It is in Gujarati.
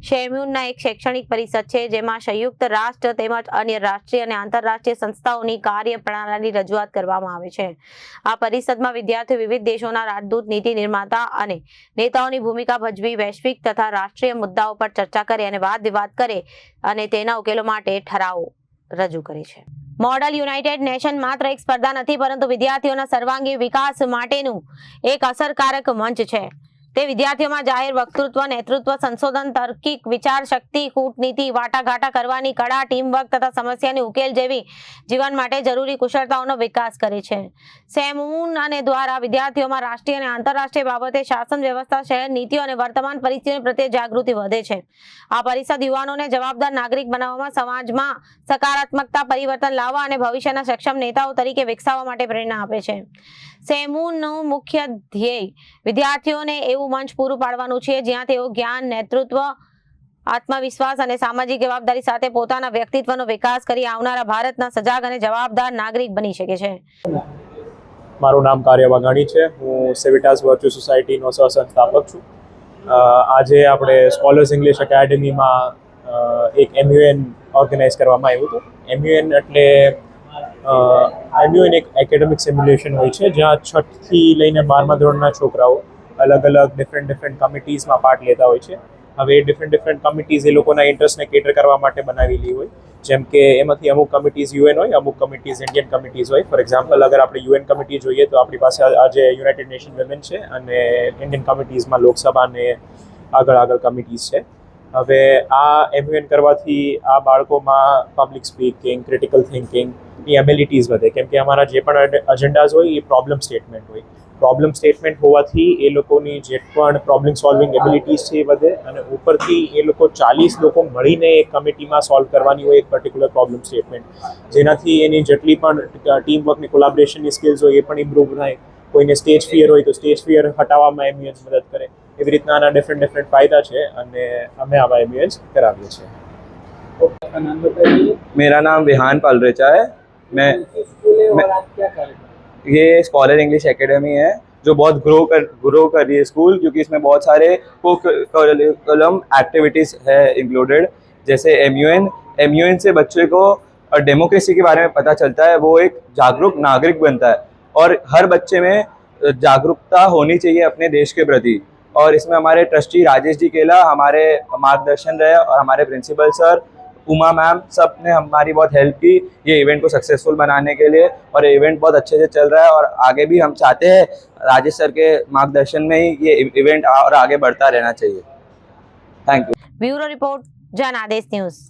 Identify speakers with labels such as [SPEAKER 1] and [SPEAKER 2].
[SPEAKER 1] શેમ્યુનના એક શૈક્ષણિક પરિષદ છે જેમાં સંયુક્ત રાષ્ટ્ર તેમજ અન્ય રાષ્ટ્રીય અને આંતરરાષ્ટ્રીય સંસ્થાઓની કાર્યપ્રણાલી રજૂઆત કરવામાં આવે છે। આ પરિષદમાં વિદ્યાર્થીઓ વિવિધ દેશોના રાજદૂત, નીતિ નિર્માતા અને નેતાઓની ભૂમિકા ભજવી વૈશ્વિક તથા રાષ્ટ્રીય મુદ્દાઓ પર ચર્ચા કરે અને વાદ વિવાદ કરે અને તેના ઉકેલો માટે ઠરાવો રજૂ કરે છે। મોડલ યુનાઇટેડ નેશન માત્ર એક સ્પર્ધા નથી, પરંતુ વિદ્યાર્થીઓના સર્વાંગી વિકાસ માટેનું એક અસરકારક મંચ છે। તે વિદ્યાર્થીઓમાં જાહેર વક્તૃત્વ, નેતૃત્વ, સંશોધન, તાર્કિક વિચાર શક્તિ, કૂટનીતિ, વાટાઘાટા કરવાની કળા, ટીમવર્ક તથા સમસ્યાની ઉકેલ જેવી જીવન માટે જરૂરી કુશળતાઓનો વિકાસ કરે છે। શેમ્યુન અને દ્વારા વિદ્યાર્થીઓમાં રાષ્ટ્રીય અને આંતરરાષ્ટ્રીય બાબતે શાસન વ્યવસ્થા, શહેર નીતિઓ અને વર્તમાન પરિસ્થિતિઓ પ્રત્યે જાગૃતિ વધે છે। આ પરિષદ યુવાનોને જવાબદાર નાગરિક બનાવવામાં, સમાજમાં સકારાત્મકતા પરિવર્તન લાવવા અને ભવિષ્યના સક્ષમ નેતાઓ તરીકે વિકસાવવા માટે પ્રેરણા આપે છે। શેમ્યુનનું મુખ્ય ધ્યેય વિદ્યાર્થીઓને એવું મંચ પૂરું પાડવાનું છે જ્યાં તેઓ જ્ઞાન, નેતૃત્વ, આત્મવિશ્વાસ અને સામાજિક જવાબદારી સાથે પોતાના વ્યક્તિત્વનો વિકાસ કરી આવનારા ભારતના સજાગ અને જવાબદાર નાગરિક બની શકે છે।
[SPEAKER 2] મારું નામ કાર્ય વાઘાણી છે। હું સેવિટાસ વર્ચ્યુઅલ સોસાયટીનો સહસંસ્થાપક છું। આજે આપણે સ્કોલર્સ ઇંગ્લિશ એકેડમીમાં એક MUN ઓર્ગેનાઇઝ કરવામાં આવ્યું હતું। MUN એટલે MUN એક એકેડેમિક સિમ્યુલેશન હોય છે જ્યાં 6th થી લઈને 12મા ધોરણના છોકરાઓ અલગ અલગ ડિફરન્ટ કમિટીઝમાં પાર્ટ લેતા હોય છે। હવે એ ડિફરન્ટ કમિટીઝ એ લોકોના ઇન્ટરેસ્ટને કેટર કરવા માટે બનાવેલી હોય, જેમ કે એમાંથી અમુક કમિટીઝ UN હોય, અમુક કમિટીઝ ઇન્ડિયન કમિટીઝ હોય। ફોર એક્ઝામ્પલ, અગર આપણે UN કમિટી જોઈએ તો આપણી પાસે આજે યુનાઇટેડ નેશન વિમેન છે અને ઇન્ડિયન કમિટીઝમાં લોકસભા અને આગળ કમિટીઝ છે। હવે આ MUN કરવાથી આ બાળકોમાં પબ્લિક સ્પીકિંગ, ક્રિટિકલ થિંકિંગની એબિલિટીઝ વધે, કેમ કે અમારા જે પણ એજન્ડાઝ હોય એ પ્રોબ્લેમ સ્ટેટમેન્ટ હોય। પ્રોબ્લેમ સ્ટેટમેન્ટ હોવાથી એ લોકોની જે પણ પ્રોબ્લેમ સોલ્વિંગ એબિલિટીઝ છે એ વધે અને ઉપરથી એ લોકો 40 લોકો મળીને એક કમિટીમાં સોલ્વ કરવાની હોય એક પર્ટિક્યુલર પ્રોબ્લેમ સ્ટેટમેન્ટ, જેનાથી એની જેટલી પણ ટીમ વર્કની કોલાબોરેશનની સ્કિલ્સ હોય એ પણ ઇમ્પ્રૂવ થાય। કોઈને સ્ટેજ ફિયર હોય તો સ્ટેજ ફિયર હટાવવામાં MUN મદદ કરે। એવી રીતના આના ડિફરન્ટ ફાયદા છે અને અમે આવા MUN કરાવીએ છીએ।
[SPEAKER 3] मेरा नाम विहान पालरेचा है। मैं ये स्कॉलर इंग्लिश एकेडमी है जो बहुत ग्रो कर रही है स्कूल, क्योंकि इसमें बहुत सारे को करिकुलम एक्टिविटीज़ है इंक्लूडेड, जैसे MUN से बच्चे को डेमोक्रेसी के बारे में पता चलता है, वो एक जागरूक नागरिक बनता है और हर बच्चे में जागरूकता होनी चाहिए अपने देश के प्रति। और इसमें हमारे ट्रस्टी राजेश जी केला हमारे मार्गदर्शन रहे और हमारे प्रिंसिपल सर, उमा मैम, सब ने हमारी बहुत हेल्प की ये इवेंट को सक्सेसफुल बनाने के लिए। और ये इवेंट बहुत अच्छे से चल रहा है और आगे भी हम चाहते हैं राजेश सर के मार्गदर्शन में ही ये इवेंट और आगे बढ़ता रहना चाहिए। Thank you.
[SPEAKER 1] ब्यूरो रिपोर्ट, जन आदेश न्यूज।